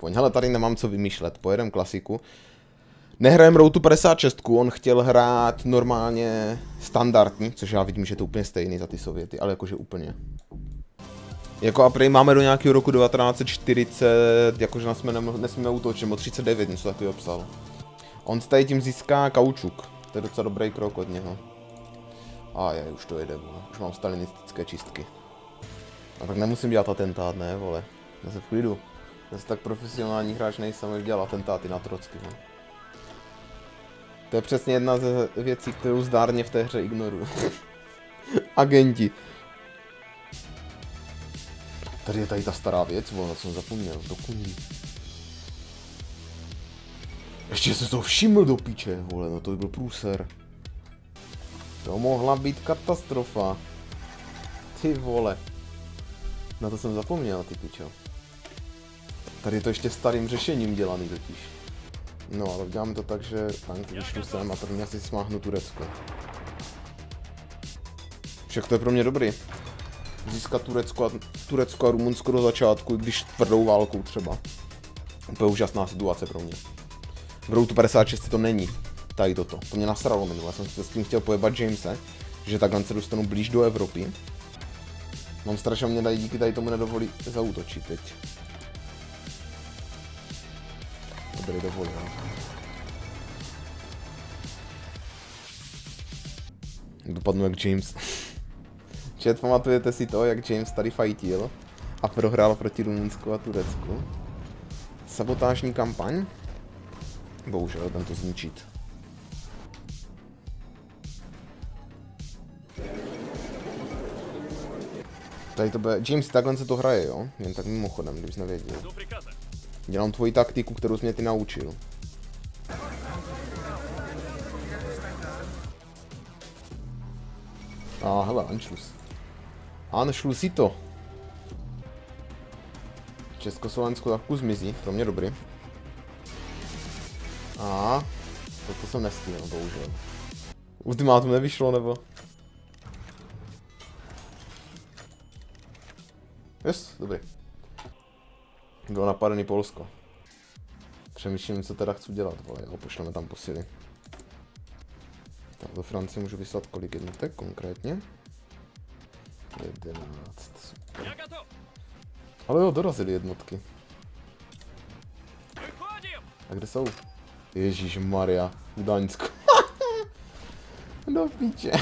Poň, hele, tady nemám co vymýšlet, pojedem klasiku. Nehrajem Routu 56, on chtěl hrát normálně standardní, což já vidím, že je to úplně stejný za ty Sověty, ale jakože úplně. Jako a prej máme do nějakého roku 1940, jakože nás jsme nesmíme útočit, nebo 39, něco takového psal. On tady tím získá kaučuk, to je docela dobrý krok od něho. A je, už to jede, vole. Už mám stalinistické čistky. A tak nemusím dělat atentát, ne, vole. Já se v klidu. Zase tak profesionální hráč nejsem, už dělal atentáty na Trocky, no. To je přesně jedna ze věcí, kterou zdárně v té hře ignoruju. Agenti. Tady je tady ta stará věc, vole, jsem zapomněl, do kundí. Ještě jsem to všiml do píče, vole, no to by byl průser. To mohla být katastrofa. Ty vole. Na to jsem zapomněl, ty pičo. Tady je to ještě starým řešením dělaný totiž. No, ale uděláme to tak, že tank vyšlu sem a prvně asi smáhnu Turecko. Však to je pro mě dobrý. Získat Turecko a Rumunsko do začátku, i když tvrdou válkou třeba. Úplně úžasná situace pro mě. V Routu 56 to není. Tady toto. To mě nasralo minule. Jsem se s tím chtěl pojebat Jamese, že takhle se dostanu blíž do Evropy. Mám strach, že mě tady díky tady tomu nedovolí zaútočit teď. Dobrý, dovolí, no. Dopadnu jak James. Chat, pamatujete si to, jak James tady fightil a prohrál proti Rumunsku a Turecku? Sabotážní kampaň? Bohužel, jdem to zničit. Tady to bude... James, takhle se to hraje, jo? Jen tak mimochodem, kdybys nevěděl. Dělám tvoji taktiku, kterou jsi mě ty naučil. A hele, Anschluss. Anschluss si to. Československo tak zmizí, pro mě dobrý. A to jsem nestihl, bohužel. Ultimátum nevyšlo, nebo? Yes, dobrý. Bylo napadený Polsko. Přemýšlím, co teda chci dělat, vole, jo, pošleme tam posily. Tak do Francie můžu vyslat kolik jednotek konkrétně? 11, super. Ale jo, dorazily jednotky. A kde jsou? Ježíšmarja, v Dánsku. Do píče.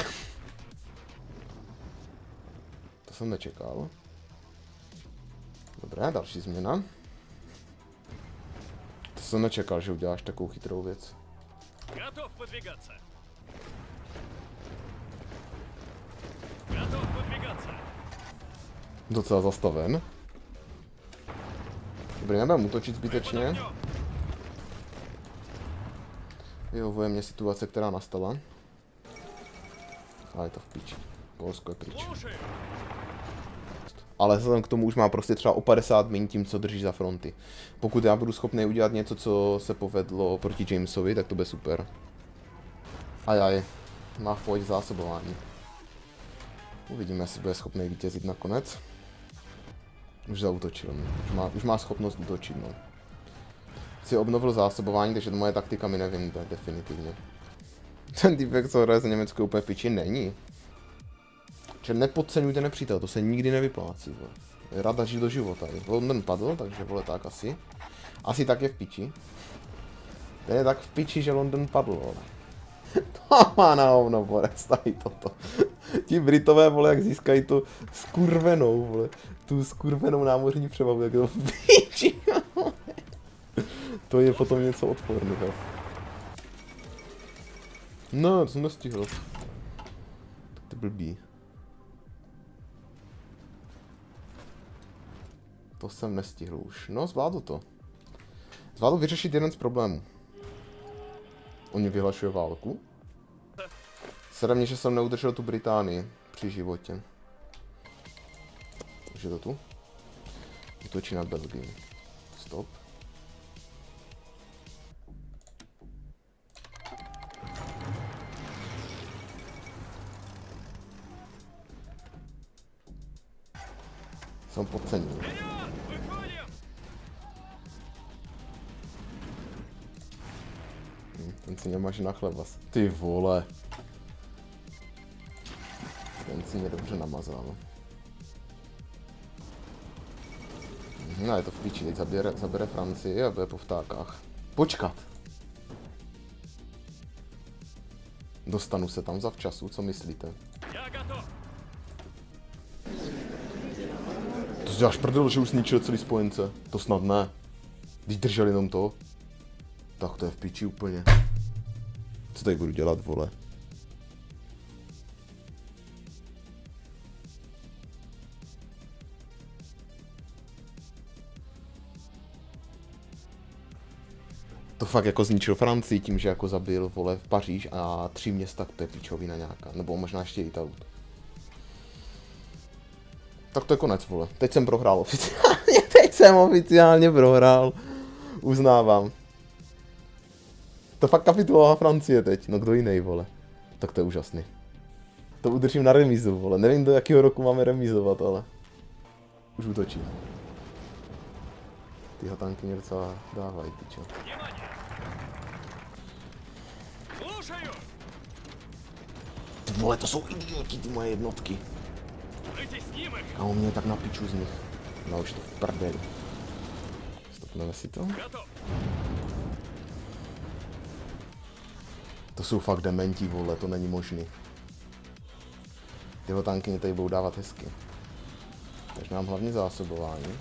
To jsem nečekal. Dobré, další změna. To jsem nečekal, že uděláš takovou chytrou věc. Docela zastaven. Dobrý, nebudem útočit zbytečně. Vyhovuje mě situace, která nastala. A je to v píči. Polsko je pryč. Ale vzhledem k tomu už má prostě třeba o 50 míň tím, co drží za fronty. Pokud já budu schopný udělat něco, co se povedlo proti Jamesovi, tak to bude super. Ajaj, má v pohodě zásobování. Uvidíme, jestli bude schopný vítězit nakonec. Už zaútočil, už má schopnost útočit, no. Si obnovil zásobování, takže to moje taktika mi nevyjde, definitivně. Ten týpek, co hraje za Německo, úplně piči není. Že nepodceňujte nepřítel, to se nikdy nevyplácí, vole. Je rada žít do života. London padl, takže vole tak asi. Asi tak je v piči. Ten je tak v piči, že London padl, vole. To má na hovno, borec, tady toto. Ti Britové, vole, jak získají tu skurvenou, vole. Tu skurvenou námořní převahu, jak to v piči, vole. To je potom něco odporného. No, to jsem nestihl. Tak to blbý. To jsem nestihl už. No, zvládl to. Zvládl vyřešit jeden z problémů. On mi vyhlašuje válku. Sere mě, že jsem neudržel tu Británii při životě. Už je to tu? Útočí na Belgii. Stop. Jsem podcenil. Ten si mě maže na chleba. Ty vole. Ten si mě dobře namazal. No je to v piči, teď zabere Francii a bude po vtákách. Počkat. Dostanu se tam zavčasu, co myslíte? To si děláš prdel, že už zničil celý spojence. To snad ne. Když držel jenom to. Tak to je v piči úplně. Co tady budu dělat, vole? To fakt jako zničil Francii tím, že jako zabil, vole, v Paříž a 3 města, to je pičovina nějaká. Nebo možná ještě Italu. Tak to je konec, vole. Teď jsem prohrál oficiálně. Teď jsem oficiálně prohrál. Uznávám. To fakt kapitulovala Francie teď. No kdo jiný, vole. Tak to je úžasný. To udržím na remízu, vole. Nevím, do jakého roku máme remízovat, ale... Už útočím. Tyho tanky mě docela dávají, pičo. Ty vole, to jsou idioti, ty moje jednotky. A on mě tak na piču z nich. No už to v prdeli. Stopneme si to. To jsou fakt dementi, vole, to není možný. Tyho tanky mě tady budou dávat hezky. Takže mám hlavně zásobování.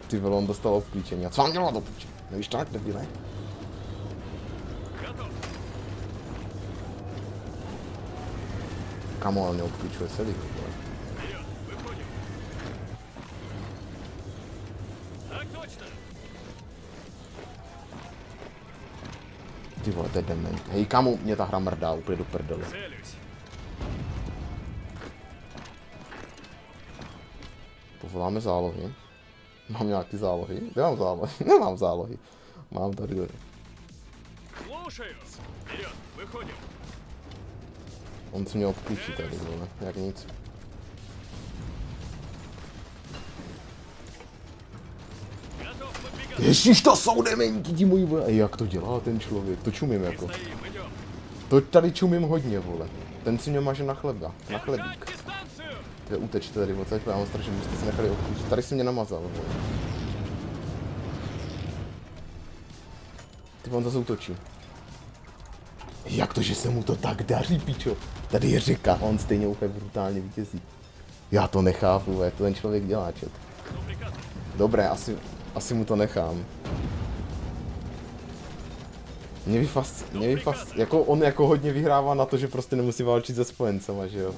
Ty vole, on dostal obklíčení. A co mám dělat do piče? Nevíš tak, debile? Kamo, ale neobklíčuje celý, vole. Ty vole, to je dement. Hej, kamo, mě ta hra mrdá úplně do prdele. Povoláme zálohy. Mám nějaký zálohy? Nemám zálohy. Nemám zálohy. Mám tady. On si mě obklíčí tady, vole. Jak nic. Ježiš, to jsou dementi, ti moji vole. Jak to dělá ten člověk? To čumím jako. To tady čumím hodně, vole. Ten si mě maže na chleba. Na chlebík. Vy utečte tady odsaď, já mám strašně, že jste se nechali obklíčit. Tady si mě namazal, vole. Ty on zase útočí. Jak to, že se mu to tak daří, pičo? Tady je řeka, on stejně úplně brutálně vítězí. Já to nechápu, jak to ten člověk dělá, čet. Dobré, asi mu to nechám. Mě by jako on jako hodně vyhrává na to, že prostě nemusí válčit se spojencema, že jo.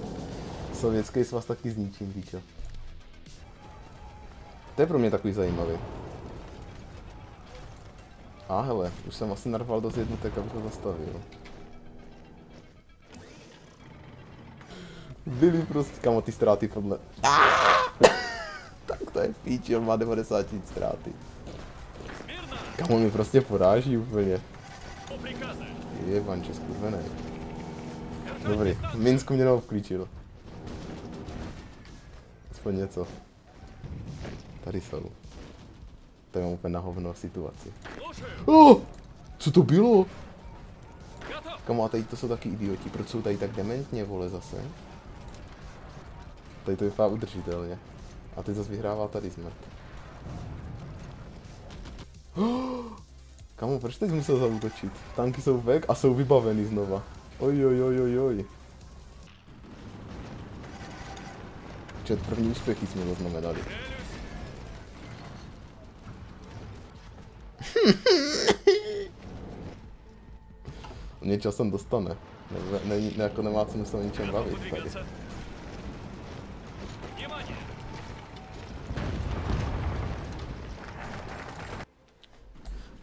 Sovětský svaz taky zničím, pičo. To je pro mě takový zajímavý. A hele, už jsem asi narval dost jednotek, abych to zastavil. Byly prostě, kamo, ty ztráty podle... Tak to je píči, on má 90 000 ztráty. Kamo, mi prostě poráží úplně. Jebanče, skurvenej. Dobrý, v Minsku mě neobklíčil. Aspoň něco. Tady jsou. To je úplně na hovno situaci. Oh! Co to bylo? Kamo, a tady to jsou taky idioti, proč jsou tady tak dementně, vole, zase? Tady to vypadá udržitelně. A teď zase vyhrává tady smrt. Oh! Kamo, proč teď musel zaútočit? Tanky jsou back a jsou vybaveny znova. Oj. Čet, první úspěchy jsme zaznamenali. Mě časem dostane. Jako nemá cenu se o ničem bavit tady.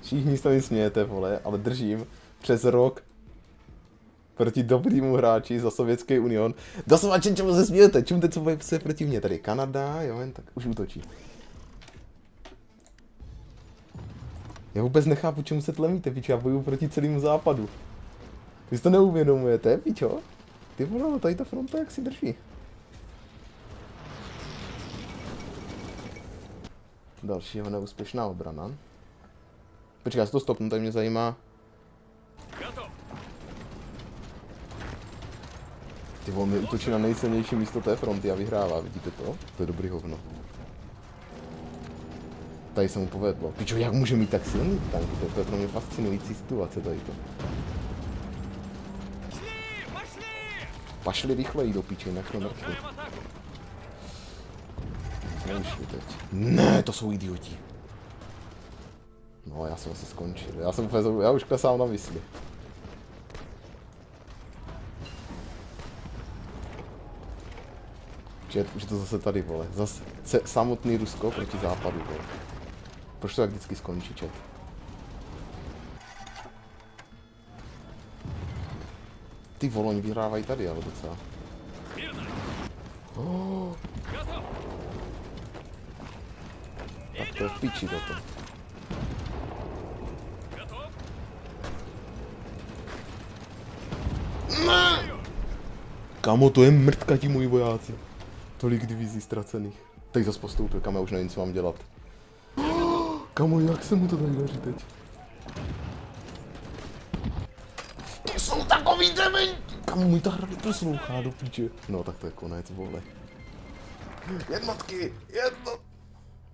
Všichni se mi smějete, vole, ale držím přes rok proti dobrýmu hráči za Sovětský union. Doslova, čemu se smějete? Čemu teď co je proti mně? Tady Kanada, jo, jen tak už útočí. Já vůbec nechápu, čemu se tlemíte, pičo, já bojuju proti celému západu. Vy si to neuvědomujete, pičo? Ty vole, tady ta fronta jak si drží. Další jeho neúspěšná obrana. Počkej, já si to stopnu, tady mě zajímá. Ty vole, mi útočí na nejsilnější místo té fronty a vyhrává, vidíte to? To je dobrý hovno. Tady se mu povedlo. Pičo, jak může mít tak silný tank? To je pro mě fascinující situace tady to. Pašli rychleji do piče, jinak jsme mrtví. Neušli teď. Ne, to jsou idioti. No, já jsem asi skončil. Já už klesám na mysli. Už je to zase tady, vole. Zase samotný Rusko proti západu, vole. Proč to tak vždycky skončí, čet? Ty vole, oni vyhrávají tady, ale docela. Oh. Tak to je v piči toto. Kamo, to je mrtka ti moji vojáci. Tolik divizí ztracených. Teď zase postoupil, kam já už nevím, co mám dělat. Kamo, jak se mu to tady daří teď? Ty jsou takový dementi! Kamo, můj ta hra neposlouchá do píče. No, tak to je konec, vole. Jednotky!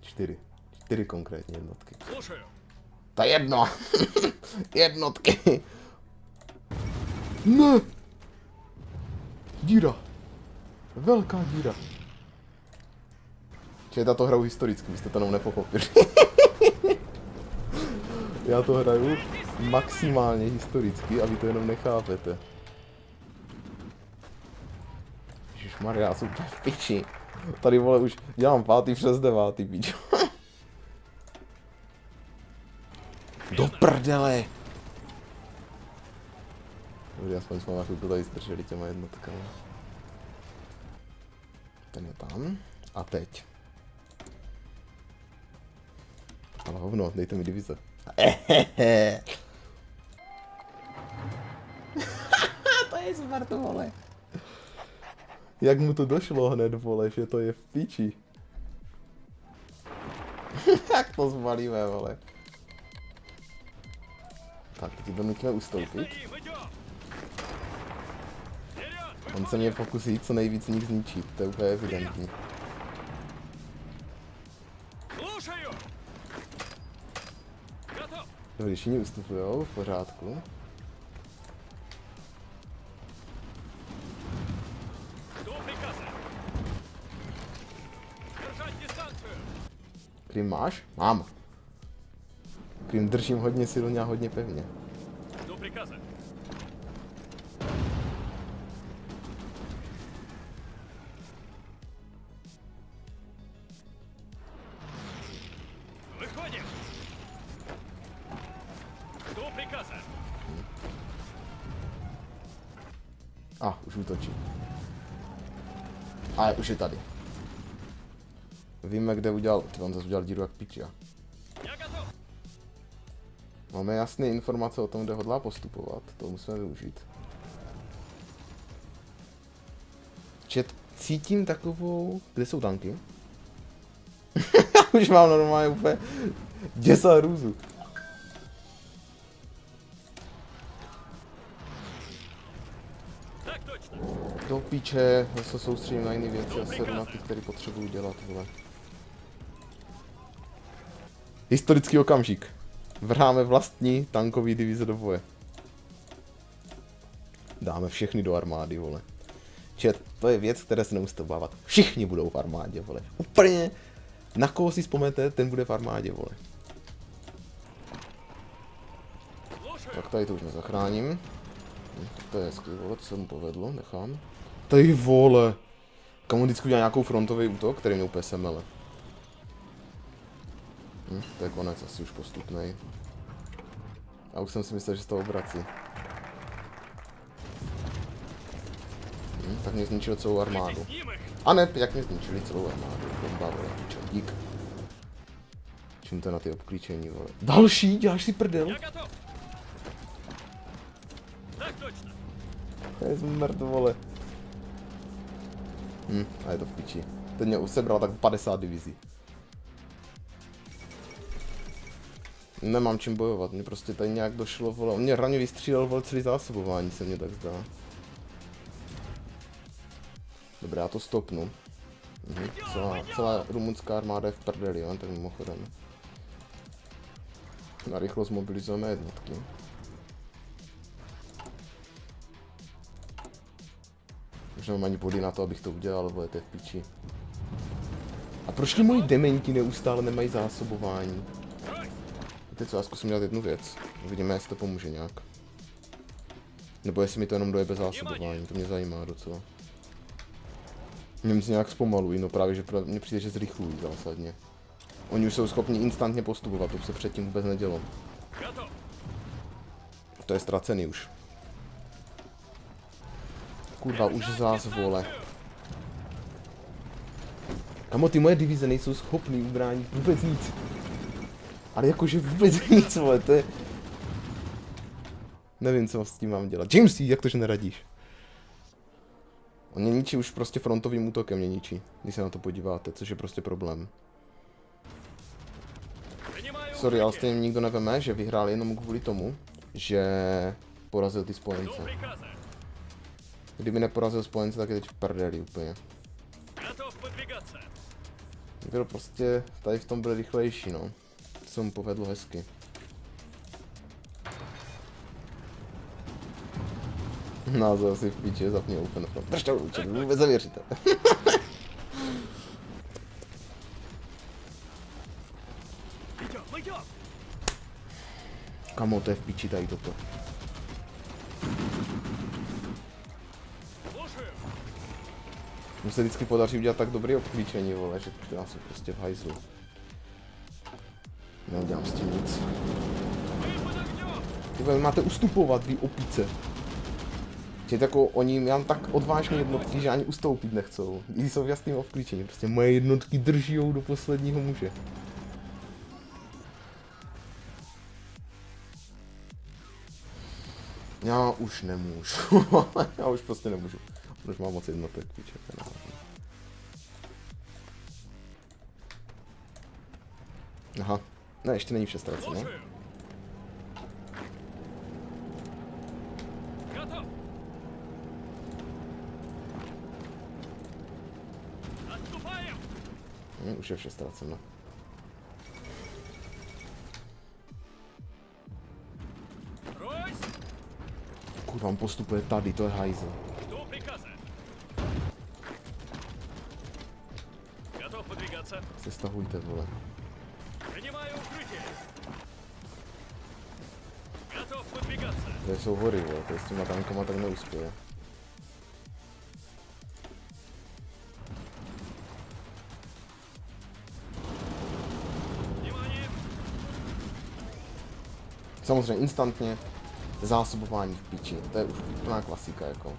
Čtyři konkrétně jednotky. Ta jedno! Jednotky! Ne! Díra! Velká díra. Čiže já to hraju historicky, vy jste to jenom nepochopili. Já to hraju maximálně historicky a vy to jenom nechápete. Ježišmarja, já jsem úplně v piči. Tady, vole, už dělám 5. přes 9. píč. Do prdele! Dobře, aspoň jsme na chvilku tady zdrželi těma jednotkama. Ten je tam. A teď. Ale hovno, dejte mi divize. To je smrt, vole. Jak mu to došlo hned, vole, že to je v piči. Jak to zvalíme, vole. Tak, teď to nutíme ustoupit. On se mě pokusí co nejvíc z nich zničit, to je úplně evidentní. Dobře, všichni ustupujou, v pořádku. Krym máš? Mám. Krym držím hodně silně a hodně pevně. Už útočí. A už je tady. Víme, kde udělal... On zase udělal díru jak piča. Máme jasné informace o tom, kde hodlá postupovat. To musíme využít. Čet, cítím takovou... Kde jsou tanky? Už mám normálně úplně děsa hrůzu. Do píče, já se soustředím na jiné věci a sedu na ty, které potřebuju dělat, vole. Historický okamžik. Vrháme vlastní tankový divize do boje. Dáme všechny do armády, vole. Čet, to je věc, které se nemusíte obávat. Všichni budou v armádě, vole. Úplně. Na koho si vzpomenete, ten bude v armádě, vole. Tak tady to už nezachráním. To je hezky, vole, to se mu povedlo, nechám. Tady, vole. Kam on vždycky udělá nějakou frontový útok, který mě úplně semele. To je konec, asi už postupnej. A už jsem si myslel, že se to obrací. Tak mě zničil celou armádu. A ne, jak mě zničili celou armádu. Bomba, vole, dík. Čím to na ty obklíčení, vole. Další, děláš si prdel? To je zmrt, vole. A je to v piči. Teď mě už sebral tak 50 divizí. Nemám čím bojovat, mě prostě tady nějak došlo, vole, on mě raně vystřílel, vole, celý zásobování, se mně tak zdá. Dobré, já to stopnu. Celá rumunská armáda je v prdeli, jo, tak mimochodem. Narychlo zmobilizujeme jednotky. Už nemám ani body na to, abych to udělal, vole, to je v piči. A proč ty moji dementi neustále nemají zásobování? Víte co, já zkusím dělat jednu věc. Uvidíme, jestli to pomůže nějak. Nebo jestli mi to jenom dojebe zásobování, to mě zajímá docela. Mě se nějak zpomalují, no právě, že mně přijde, že zrychlují zásadně. Oni už jsou schopni instantně postupovat, to se předtím vůbec nedělo. To je ztracený už. Kurva, už zás, vole. Kamo, ty moje divize nejsou schopný ubránit vůbec nic. Ale jakože vůbec nic, vole, to je... Nevím, co s tím mám dělat. Jamesy, jak to, že neradíš? On mě ničí už prostě frontovým útokem, mě ničí, když se na to podíváte, což je prostě problém. Sorry, ale stejně nikdo neveme, že vyhrál jenom kvůli tomu, že porazil ty spojence. Kdyby neporazil spojence, tak je teď v prdeli úplně. Byl prostě, tady v tom byl rychlejší, no. To se mu povedlo hezky. Název asi v píči, zapni Open Front. Držte ruček, vůbec zavěříte. Kamo, to je v píči tady toto. Mně se vždycky podaří udělat tak dobré obklíčení, vole, že já jsem prostě v hajzlu. Neudělám s tím nic. Ty vole, máte ustupovat, vy opice. Jako oni mám tak odvážné jednotky, že ani ustoupit nechcou. I jsou v jasným obklíčení, prostě moje jednotky držijou do posledního muže. Já už nemůžu. Já už prostě nemůžu. Už mám moc jednotek, píče. Aha. Ne, ještě není vše ztracené. Už je vše ztraceno. Kurva, on postupuje tady, to je hajzl. Se stahujte, vole. Tady jsou hory, vole, to s těma tankama tak neuspěje. Samozřejmě instantně zásobování v piči, to je už úplná klasika jako.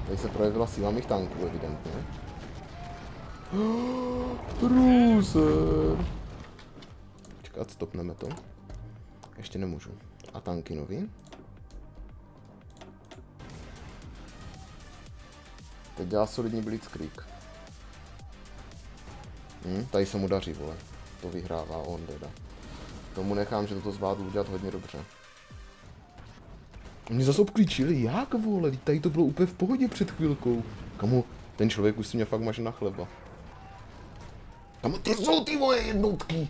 Tady se projevila síla mých tanků evidentně. Průser. Počkat, stopneme to. Ještě nemůžu. A tanky nový. Teď dělá solidní blitzkrieg. Tady se mu daří, vole. To vyhrává on teda. Tomu nechám, že toto zvládl udělat hodně dobře. Oni zase obklíčili, jak vole, tady to bylo úplně v pohodě před chvilkou. Kamu, ten člověk už si mě fakt maže na chleba. Kamu, ty jsou ty moje jednotky!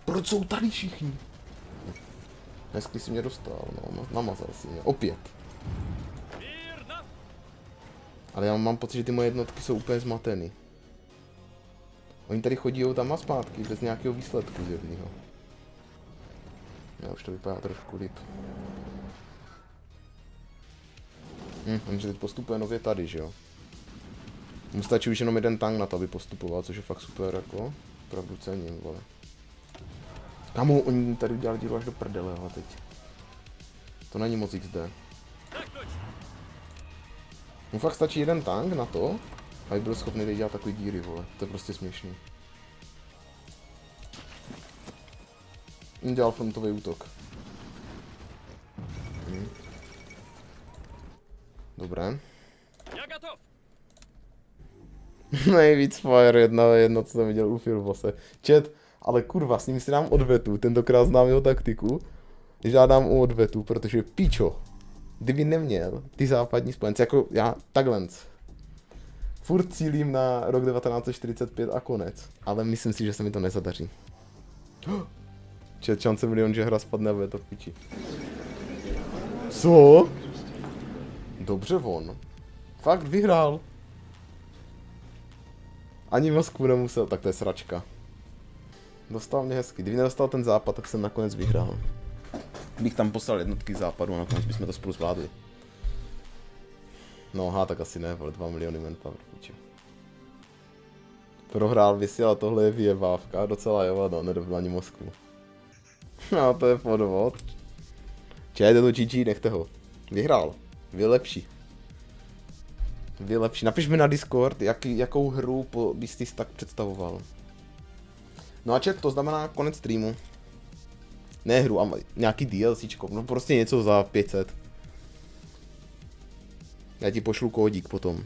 Proč jsou tady všichni? Hezky si mě dostal, no, namazal si mě, opět. Ale já mám pocit, že ty moje jednotky jsou úplně zmateny. Oni tady chodí tam a zpátky, bez nějakého výsledku zjevného. Já už to vypadá trošku líp. On že teď postupuje nově tady, že jo? Mu stačí už jenom jeden tank na to, aby postupoval, což je fakt super, jako. Opravdu cením, vole. Kamu, oni tady udělali díru až do prdele, ale teď. To není moc XD. Mu fakt stačí jeden tank na to, aby byl schopný tady dělat takový díry, vole. To je prostě směšný. On dělal frontový útok. Dobré. Nejvíc fire 1v1, co jsem viděl u Filbose. Chat, ale kurva, s ním si dám odvetu, tentokrát znám jeho taktiku. Žádám o odvetu, protože pičo, kdyby neměl ty západní spojence, jako já takhle. Furt cílím na rok 1945 a konec, ale myslím si, že se mi to nezadaří. Chat, šance milion, že hra spadne a bude to v piči. Co? Dobře on. Fakt vyhrál. Ani Moskvu nemusel, tak to je sračka. Dostal mě hezky, kdyby nedostal ten západ, tak jsem nakonec vyhrál. Bych tam poslal jednotky západu a nakonec bychom to spolu zvládli. No tak asi ne, vole, 2 miliony manpower, piče. Prohrál vysílal, tohle je vyjebávka, docela jo, no, nedobil ani Moskvu. No to je podvod. Čet, je to GG, nechte ho. Vyhrál, vy lepší. Vy lepší. Napiš mi na Discord, jakou hru bys ty tak představoval. No a chat, to znamená konec streamu. Ne hru, ale nějaký DLCčko, no prostě něco za 500. Já ti pošlu kódík potom.